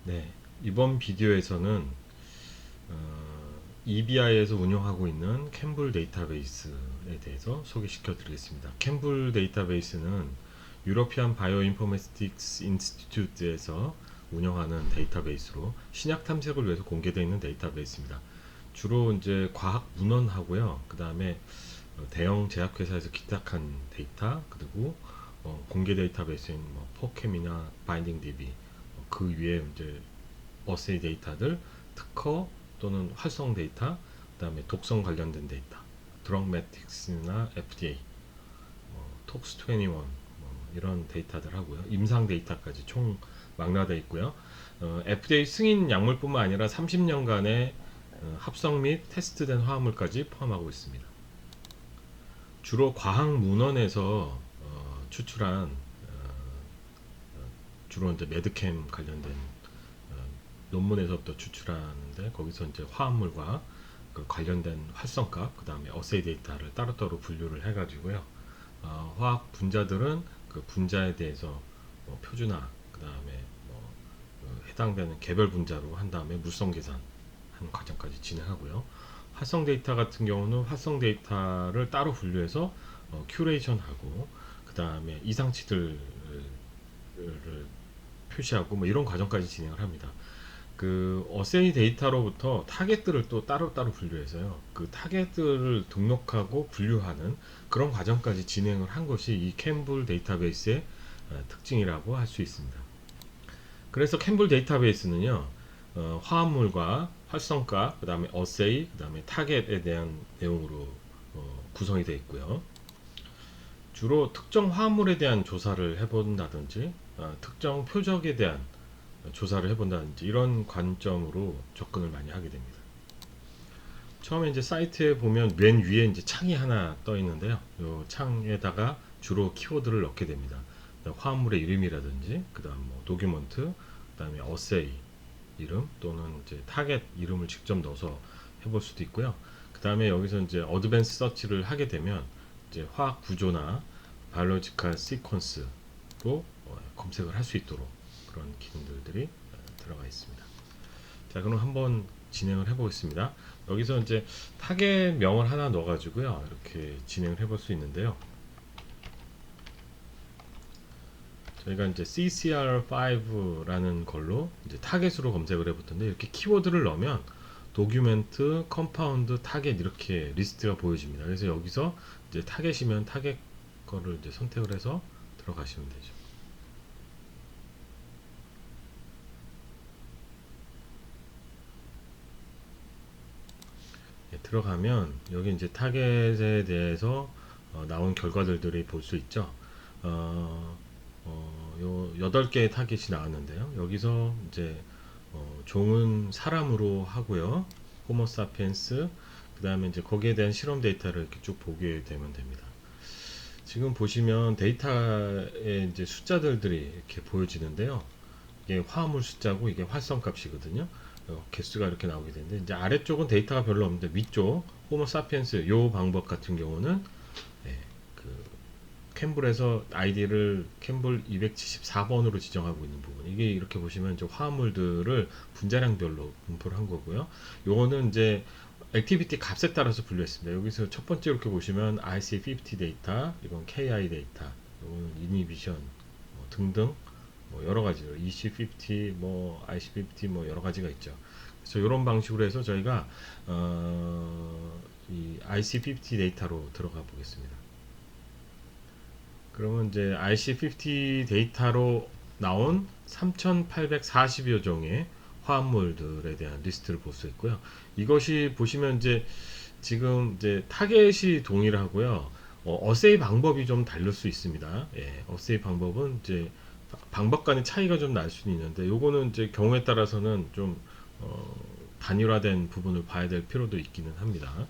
네, 이번 비디오에서는 EBI에서 운영하고 있는 캠블 데이터베이스에 대해서 소개시켜 드리겠습니다. 캠블 데이터베이스는 유러피안 바이오인포메스틱스 인스티튜트에서 운영하는 데이터베이스로 신약 탐색을 위해서 공개되어 있는 데이터베이스입니다. 주로 이제 과학 문헌하고요. 그 다음에 대형 제약회사에서 기탁한 데이터, 그리고 공개 데이터베이스인 뭐 포캠이나 바인딩 DB, 그 위에 이제 어세이 데이터들, 특허 또는 활성 데이터, 그 다음에 독성 관련된 데이터, 드럭매틱스나 FDA, 톡스21 이런 데이터들 하고요. 임상 데이터까지 총 망라되어 있고요. FDA 승인 약물뿐만 아니라 30년간의 합성 및 테스트된 화합물까지 포함하고 있습니다. 주로 과학 문헌에서 추출한 주로 이제 매드캠 관련된 논문에서부터 추출하는데, 거기서 이제 화합물과 그 관련된 활성값, 그 다음에 어세이 데이터를 따로따로 분류를 해가지고요. 화학 분자들은 그 분자에 대해서 표준화, 그 다음에 해당되는 개별 분자로 한 다음에 물성 계산하는 과정까지 진행하고요. 활성 데이터 같은 경우는 활성 데이터를 따로 분류해서 큐레이션하고, 그 다음에 이상치들을 표시하고 뭐 이런 과정까지 진행을 합니다. 그 어세이 데이터로부터 타겟들을 또 따로따로 분류해서요, 그 타겟들을 등록하고 분류하는 그런 과정까지 진행을 한 것이 이 캠블 데이터베이스의 특징이라고 할 수 있습니다. 그래서 캠블 데이터베이스는요, 화합물과 활성가, 그 다음에 어세이, 그 다음에 타겟에 대한 내용으로 구성이 되어 있고요. 주로 특정 화합물에 대한 조사를 해본다든지, 특정 표적에 대한 조사를 해본다든지, 이런 관점으로 접근을 많이 하게 됩니다. 처음에 이제 사이트에 보면 맨 위에 이제 창이 하나 떠 있는데요. 이 창에다가 주로 키워드를 넣게 됩니다. 화합물의 이름이라든지, 그다음 뭐 도큐먼트, 그다음에 어세이 이름 또는 이제 타겟 이름을 직접 넣어서 해볼 수도 있고요. 그다음에 여기서 이제 어드밴스 서치를 하게 되면 이제 화학 구조나 바이올로지컬 시퀀스로 검색을 할 수 있도록 그런 기능들이 들어가 있습니다. 자, 그럼 한번 진행을 해보겠습니다. 여기서 이제 타겟명을 하나 넣어가지고요, 이렇게 진행을 해볼 수 있는데요. 저희가 이제 CCR5라는 걸로 이제 타겟으로 검색을 해볼 텐데, 이렇게 키워드를 넣으면 도큐멘트, 컴파운드, 타겟 이렇게 리스트가 보여집니다. 그래서 여기서 이제 타겟이면 타겟 거를 이제 선택을 해서 들어가시면 되죠. 들어가면 여기 이제 타겟에 대해서 나온 결과들이 볼 수 있죠. 요 8개의 타겟이 나왔는데요. 여기서 이제 종은 사람으로 하고요. 호모사피엔스, 그 다음에 이제 거기에 대한 실험 데이터를 이렇게 쭉 보게 되면 됩니다. 지금 보시면 데이터의 이제 숫자들이 이렇게 보여지는데요. 이게 화합물 숫자고 이게 활성값이거든요. 개수가 이렇게 나오게 되는데, 이제 아래쪽은 데이터가 별로 없는데 위쪽 호모사피엔스 요 방법 같은 경우는 그 캠블에서 아이디를 캠블 274번으로 지정하고 있는 부분, 이게 이렇게 보시면 이제 화합물들을 분자량별로 분포를 한 거고요. 요거는 이제 액티비티 값에 따라서 분류했습니다. 여기서 첫 번째 이렇게 보시면 IC50 데이터, 이건 KI 데이터, 이거는 이니비션 등등 뭐 여러 가지로 EC50, 뭐 IC50, 뭐 여러 가지가 있죠. 그래서 이런 방식으로 해서 저희가 이 IC50 데이터로 들어가 보겠습니다. 그러면 이제 IC50 데이터로 나온 3,840여 종의 화합물들에 대한 리스트를 볼 수 있고요. 이것이 보시면 이제 지금 이제 타겟이 동일하고요. 어세이 방법이 좀 다를 수 있습니다. 예, 어세이 방법은 이제 방법 간의 차이가 좀 날 수는 있는데, 요거는 이제 경우에 따라서는 좀 단일화된 부분을 봐야 될 필요도 있기는 합니다.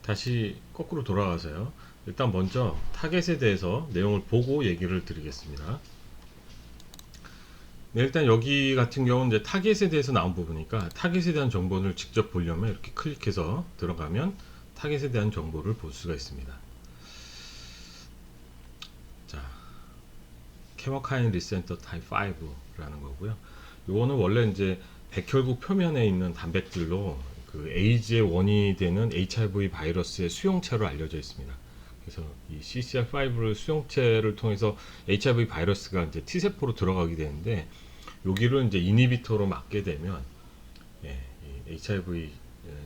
다시 거꾸로 돌아가서요. 일단 먼저 타겟에 대해서 내용을 보고 얘기를 드리겠습니다. 네, 일단 여기 같은 경우는 이제 타겟에 대해서 나온 부분이니까 타겟에 대한 정보를 직접 보려면 이렇게 클릭해서 들어가면 타겟에 대한 정보를 볼 수가 있습니다. 자, 케머카인 리센터 타입 5라는 거고요. 요거는 원래 이제 백혈구 표면에 있는 단백질로 그 에이즈의 원인이 되는 HIV 바이러스의 수용체로 알려져 있습니다. 그래서 이 CCR5를 수용체를 통해서 HIV 바이러스가 이제 T세포로 들어가게 되는데 여기를 이제 이니비터로 막게 되면 예, 이 HIV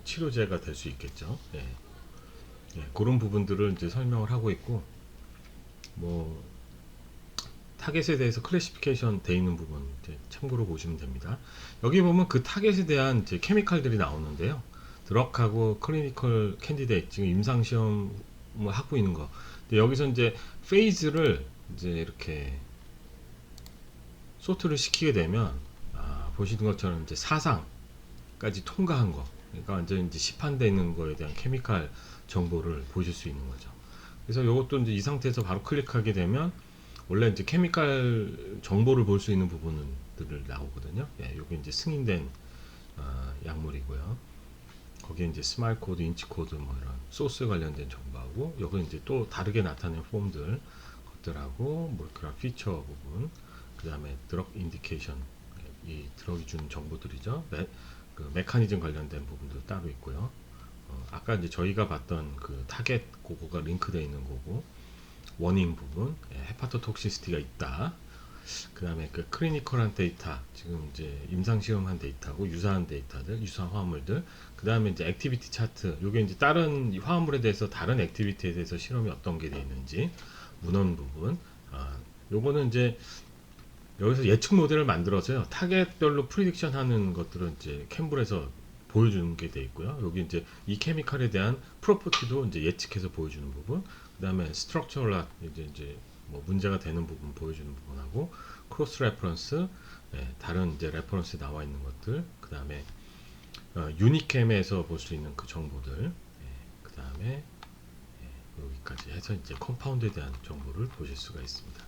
치료제가 될 수 있겠죠. 예, 예, 그런 부분들을 이제 설명을 하고 있고 뭐 타겟에 대해서 클래시피케이션 돼 있는 부분 이제 참고로 보시면 됩니다. 여기 보면 그 타겟에 대한 이제 케미칼들이 나오는데요. 드럭하고 클리니컬 캔디데이트 지금 임상 시험을 하고 있는 거. 근데 여기서 이제 페이즈를 이제 이렇게 소트를 시키게 되면 보시는 것처럼 이제 4상까지 통과한 거. 그러니까 완전 이제 시판되어 있는 거에 대한 케미칼 정보를 보실 수 있는 거죠. 그래서 이것도 이제 이 상태에서 바로 클릭하게 되면 원래 이제 케미칼 정보를 볼 수 있는 부분들을 나오거든요. 예, 요게 이제 승인된 약물이고요. 거기에 이제 스마일 코드, 인치 코드 뭐 이런 소스 관련된 정보하고 여기 이제 또 다르게 나타낸 폼들 것들하고 몰큐라 피처 부분, 그 다음에 드럭 인디케이션, 이 드럭이 주는 정보들이죠. 그 메커니즘 관련된 부분도 따로 있고요. 아까 이제 저희가 봤던 그 타겟 그거가 링크되어 있는 거고, 워닝 부분, 헤파토톡시시티가 있다. 그 다음에 그 클리니컬한 데이터, 지금 이제 임상시험한 데이터하고 유사한 데이터들, 유사한 화합물들, 그 다음에 이제 액티비티 차트, 요게 이제 다른 화합물에 대해서 다른 액티비티에 대해서 실험이 어떤 게 되어 있는지, 문헌 부분, 요거는 이제 여기서 예측 모델을 만들어서요, 타겟별로 프리딕션 하는 것들은 이제 캔블에서 보여주는 게 돼 있고요. 여기 이제 이 케미칼에 대한 프로퍼티도 이제 예측해서 보여주는 부분, 그 다음에 스트럭처럴 이제 뭐 문제가 되는 부분 보여주는 부분하고 크로스 레퍼런스, 다른 이제 레퍼런스에 나와 있는 것들, 그 다음에 유니캠에서 볼 수 있는 그 정보들, 그 다음에 여기까지 해서 이제 컴파운드에 대한 정보를 보실 수가 있습니다.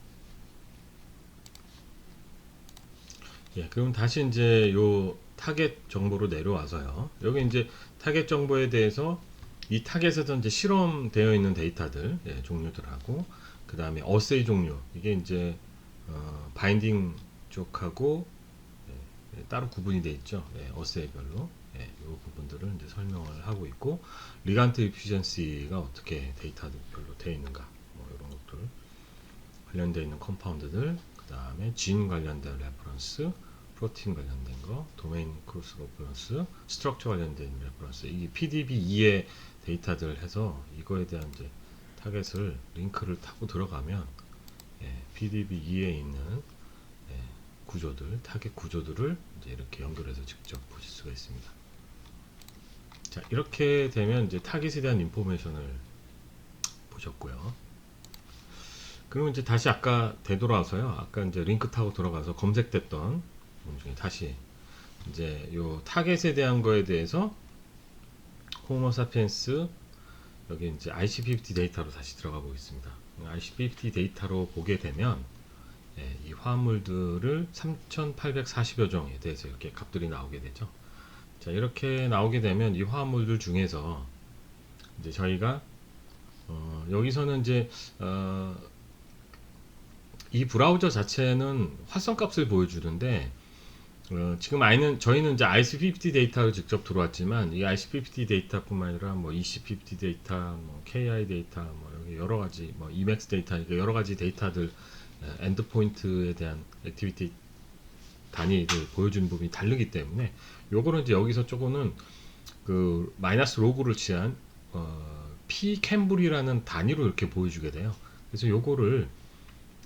예, 그럼 다시 이제 요 타겟 정보로 내려와서요. 여기 이제 타겟 정보에 대해서 이 타겟에서 이제 실험되어 있는 데이터들, 종류들하고, 그 다음에 어세이 종류, 이게 이제 바인딩 쪽하고 따로 구분이 되어 있죠. 어세이별로. 이 부분들을 이제 설명을 하고 있고, 리간트 이피션시가 어떻게 데이터별로 되어 있는가, 뭐 이런 것들 관련되어 있는 컴파운드들, 그 다음에 진 관련된 레퍼런스, 프로틴 관련된 거, 도메인 크로스 레퍼런스, 스트럭처 관련된 레퍼런스, 이 PDB2의 데이터들 해서 이거에 대한 이제 타겟을 링크를 타고 들어가면 PDB2에 있는 구조들, 타겟 구조들을 이제 이렇게 연결해서 직접 보실 수가 있습니다. 자, 이렇게 되면 이제 타겟에 대한 인포메이션을 보셨고요. 그러면 이제 다시 아까 되돌아와서요. 아까 이제 링크 타고 들어가서 검색됐던 부분 중에 다시 이제 요 타겟에 대한 거에 대해서 호모 사피엔스 여기 이제 IC50 데이터로 다시 들어가 보겠습니다. IC50 데이터로 보게 되면 이 화합물들을 3840여 종에 대해서 이렇게 값들이 나오게 되죠. 자, 이렇게 나오게 되면 이 화합물들 중에서 이제 저희가 여기서는 이제 이 브라우저 자체는 활성값을 보여주는데 지금 저희는 이제 IC50 데이터로 직접 들어왔지만 이 IC50 데이터뿐만 아니라 뭐 EC50 데이터, 뭐 KI 데이터, 뭐 여러 가지 뭐 EMAX 데이터, 여러 가지 데이터들 엔드포인트에 대한 액티비티 단위를 보여주는 부분이 다르기 때문에 요거는 이제 여기서 조금은 그 마이너스 로그를 취한 P 캠블이라는 단위로 이렇게 보여주게 돼요. 그래서 요거를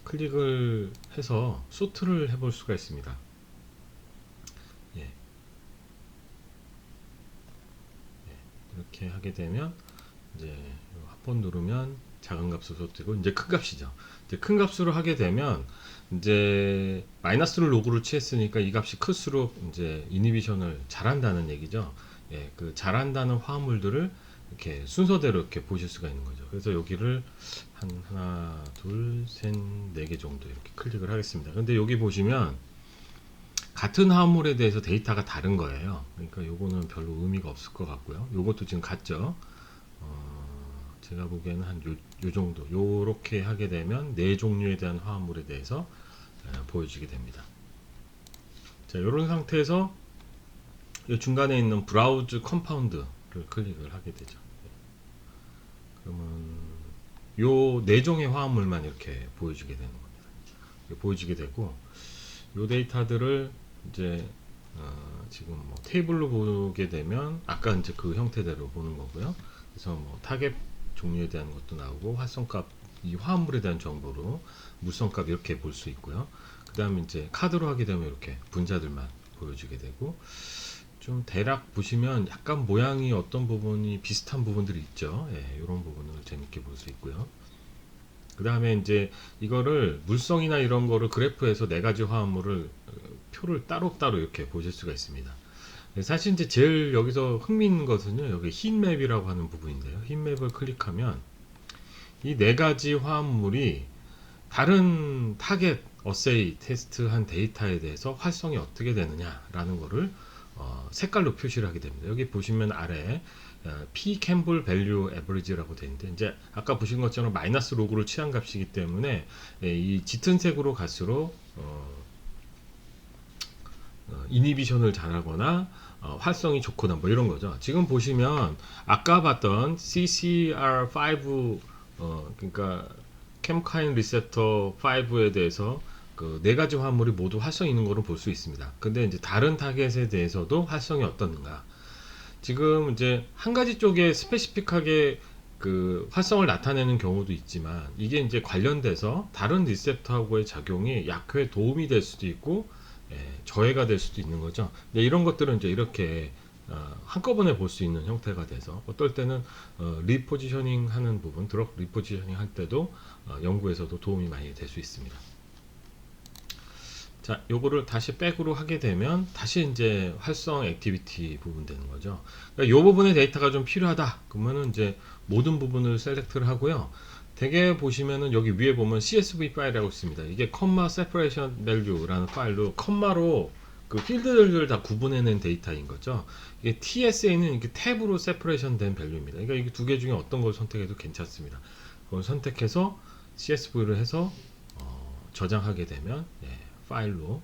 클릭을 해서 소트를 해볼 수가 있습니다. 이렇게 하게 되면 이제 한번 누르면 작은 값으로 소트고 이제 큰 값이죠. 이제 큰 값으로 하게 되면 이제 마이너스를 로그로 취했으니까 이 값이 클수록 이제 이니비션을 잘한다는 얘기죠. 그 잘한다는 화합물들을 이렇게 순서대로 이렇게 보실 수가 있는 거죠. 그래서 여기를 한 하나, 둘, 셋, 네 개 정도 이렇게 클릭을 하겠습니다. 근데 여기 보시면 같은 화합물에 대해서 데이터가 다른 거예요. 그러니까 요거는 별로 의미가 없을 것 같고요. 요것도 지금 같죠. 제가 보기에는 한 요 정도 요렇게 하게 되면 네 종류에 대한 화합물에 대해서 보여주게 됩니다. 자, 이런 상태에서 이 중간에 있는 브라우즈 컴파운드를 클릭을 하게 되죠. 그러면 요 네 종의 화합물만 이렇게 보여주게 되는 겁니다. 보여주게 되고 요 데이터들을 이제 지금 뭐 테이블로 보게 되면 아까 이제 그 형태대로 보는 거고요. 그래서 뭐 타겟 종류에 대한 것도 나오고 활성값, 이 화합물에 대한 정보로 물성값 이렇게 볼 수 있고요. 그 다음에 이제 카드로 하게 되면 이렇게 분자들만 보여주게 되고, 좀 대략 보시면 약간 모양이 어떤 부분이 비슷한 부분들이 있죠. 예, 이런 부분을 재밌게 볼 수 있고요. 그 다음에 이제 이거를 물성이나 이런 거를 그래프에서 네 가지 화합물을 표를 따로따로 이렇게 보실 수가 있습니다. 사실 이제 제일 여기서 흥미있는 것은요, 여기 흰맵이라고 하는 부분인데요. 흰맵을 클릭하면 이 네 가지 화합물이 다른 타겟 어세이 테스트한 데이터에 대해서 활성이 어떻게 되느냐라는 거를 색깔로 표시를 하게 됩니다. 여기 보시면 아래 P 캠블 밸류 에버리지라고 되어 있는데, 이제 아까 보신 것처럼 마이너스 로그를 취한 값이기 때문에 이 짙은 색으로 갈수록 이니비션을 잘하거나 활성이 좋거나 뭐 이런 거죠. 지금 보시면 아까 봤던 CCR5 그러니까 캠카인 리셉터 5에 대해서 그 네 가지 화합물이 모두 활성이 있는 거를 볼 수 있습니다. 근데 이제 다른 타겟에 대해서도 활성이 어떻는가? 지금 이제 한 가지 쪽에 스페시픽하게 그 활성을 나타내는 경우도 있지만, 이게 이제 관련돼서 다른 리셉터하고의 작용이 약효에 도움이 될 수도 있고 저해가 될 수도 있는 거죠. 근데 이런 것들은 이제 이렇게 한꺼번에 볼 수 있는 형태가 돼서, 어떨 때는 리포지셔닝 하는 부분, 드럭 리포지셔닝 할 때도 연구에서도 도움이 많이 될 수 있습니다. 자, 요거를 다시 백으로 하게 되면 다시 이제 활성 액티비티 부분 되는 거죠. 그러니까 요 부분의 데이터가 좀 필요하다 그러면은 이제 모든 부분을 셀렉트를 하고요. 대개 보시면은 여기 위에 보면 CSV 파일이라고 있습니다. 이게 컴마 세퍼레이션 밸류라는 파일로 컴마로 그 필드들을 다 구분해낸 데이터인 거죠. 이게 TSA는 이렇게 탭으로 세퍼레이션 된 밸류입니다. 그러니까 이게 두 개 중에 어떤 걸 선택해도 괜찮습니다. 그걸 선택해서 CSV를 해서 저장하게 되면 파일로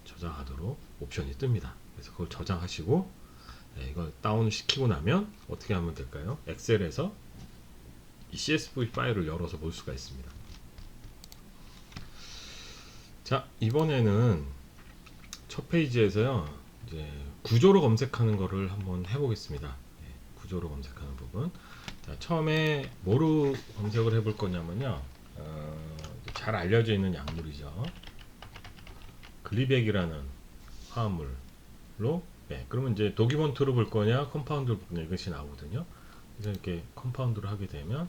저장하도록 옵션이 뜹니다. 그래서 그걸 저장하시고 이걸 다운을 시키고 나면 어떻게 하면 될까요? 엑셀에서 이 CSV 파일을 열어서 볼 수가 있습니다. 자, 이번에는 첫 페이지에서요, 이제 구조로 검색하는 거를 한번 해보겠습니다. 구조로 검색하는 부분. 자, 처음에 뭐로 검색을 해볼 거냐면요, 잘 알려져 있는 약물이죠. 글리백이라는 화합물로, 그러면 이제 도기먼트로 볼 거냐 컴파운드로 볼 거냐 이것이 나오거든요. 그래서 이렇게 컴파운드로 하게 되면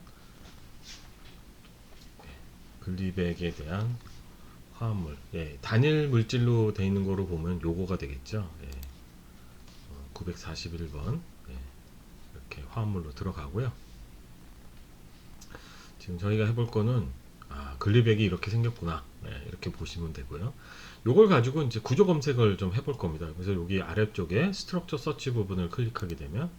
글리백에 대한 화합물, 단일 물질로 되어 있는 거로 보면 요거가 되겠죠. 941번 이렇게 화합물로 들어가고요. 지금 저희가 해볼 거는 글리백이 이렇게 생겼구나, 이렇게 보시면 되고요. 요걸 가지고 이제 구조 검색을 좀 해볼 겁니다. 그래서 여기 아래쪽에 스트럭처 서치 부분을 클릭하게 되면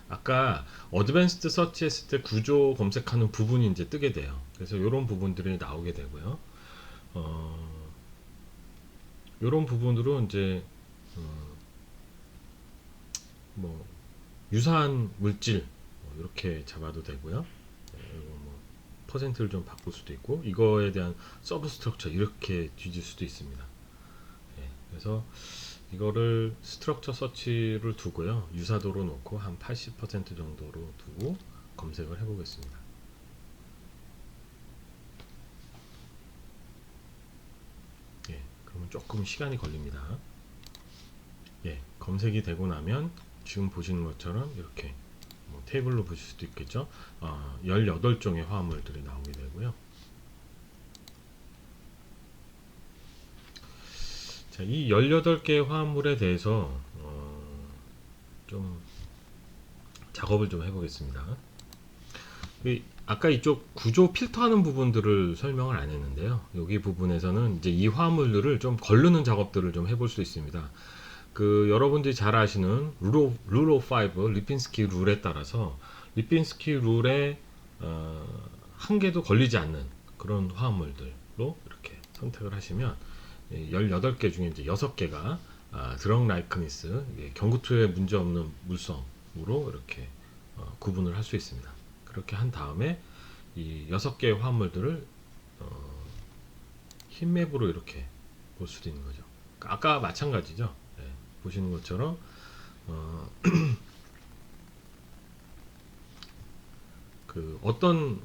아까 어드밴스드 서치 했을 때 구조 검색하는 부분이 이제 뜨게 돼요. 그래서 이런 부분들이 나오게 되고요. 이런 부분으로 이제 뭐 유사한 물질 이렇게 잡아도 되고요. 퍼센트를 좀 바꿀 수도 있고, 이거에 대한 서브 스트럭처 이렇게 뒤질 수도 있습니다. 그래서 이거를 스트럭처 서치를 두고요, 유사도로 놓고 한 80% 정도로 두고 검색을 해보겠습니다. 그러면 조금 시간이 걸립니다. 검색이 되고 나면 지금 보시는 것처럼 이렇게 테이블로 보실 수도 있겠죠. 18종의 화합물들이 나오게 되고요. 자, 이 18개의 화합물에 대해서 좀 작업을 좀 해보겠습니다. 아까 이쪽 구조 필터하는 부분들을 설명을 안 했는데요. 여기 부분에서는 이제 이 화합물들을 좀 걸르는 작업들을 좀 해볼 수 있습니다. 그 여러분들이 잘 아시는 룰 오브 5 리핀스키 룰에 따라서 리핀스키 룰에 한 개도 걸리지 않는 그런 화합물들로 이렇게 선택을 하시면 18개 중에 이제 6개가 드럭 라이크니스, 경구투에 문제없는 물성으로 이렇게 구분을 할 수 있습니다. 그렇게 한 다음에 이 6개의 화합물들을 흰맵으로 이렇게 볼 수도 있는 거죠. 아까 마찬가지죠. 네, 보시는 것처럼 그 어떤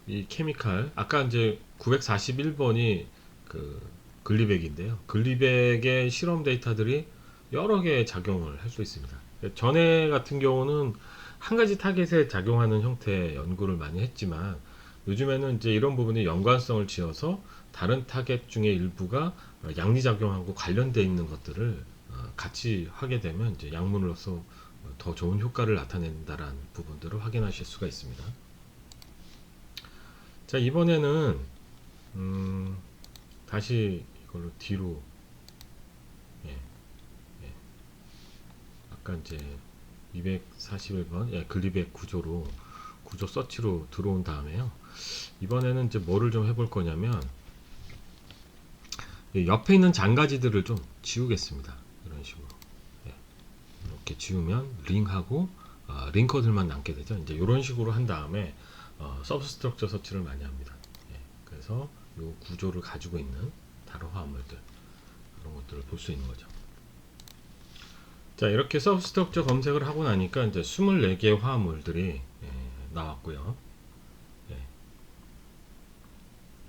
이 케미칼, 아까 이제 941번이 그 글리백인데요. 글리백의 실험 데이터들이 여러 개의 작용을 할 수 있습니다. 전에 같은 경우는 한 가지 타겟에 작용하는 형태의 연구를 많이 했지만, 요즘에는 이제 이런 부분이 연관성을 지어서 다른 타겟 중에 일부가 양리작용하고 관련되어 있는 것들을 같이 하게 되면 이제 약물로서 더 좋은 효과를 나타낸다라는 부분들을 확인하실 수가 있습니다. 자, 이번에는 다시 이걸로 뒤로, 예, 예. 아까 이제 241번 글리백 구조로 구조 서치로 들어온 다음에요. 이번에는 이제 뭐를 좀 해볼 거냐면, 옆에 있는 장가지들을 좀 지우겠습니다. 이런 식으로. 예. 이렇게 지우면 링하고 링커들만 남게 되죠. 이제 이런 식으로 한 다음에 서브스트럭처 서치를 많이 합니다. 예. 그래서 이 구조를 가지고 있는 다른 화합물들, 그런 것들을 볼 수 있는 거죠. 자, 이렇게 서브스트럭처 검색을 하고 나니까 이제 24개의 화합물들이 나왔고요.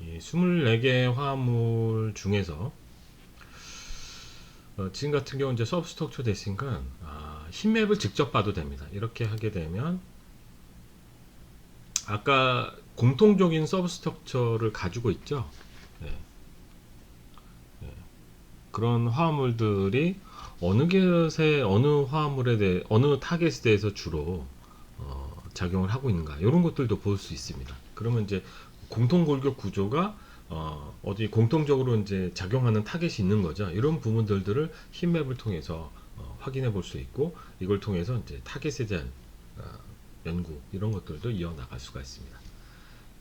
이 24개의 화합물 중에서 지금 같은 경우 이제 서브스트럭처 됐으니까 흰맵을 직접 봐도 됩니다. 이렇게 하게 되면 아까 공통적인 서브스트럭처를 가지고 있죠. 네. 네. 그런 화합물들이 어느 것에, 어느 화합물에 대해, 어느 타겟에 대해서 주로 작용을 하고 있는가, 이런 것들도 볼 수 있습니다. 그러면 이제 공통 골격 구조가 어디 공통적으로 이제 작용하는 타겟이 있는 거죠. 이런 부분들을 흰맵을 통해서 확인해 볼 수 있고, 이걸 통해서 이제 타겟에 대한 연구, 이런 것들도 이어나갈 수가 있습니다.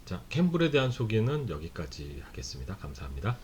자, 캠블에 대한 소개는 여기까지 하겠습니다. 감사합니다.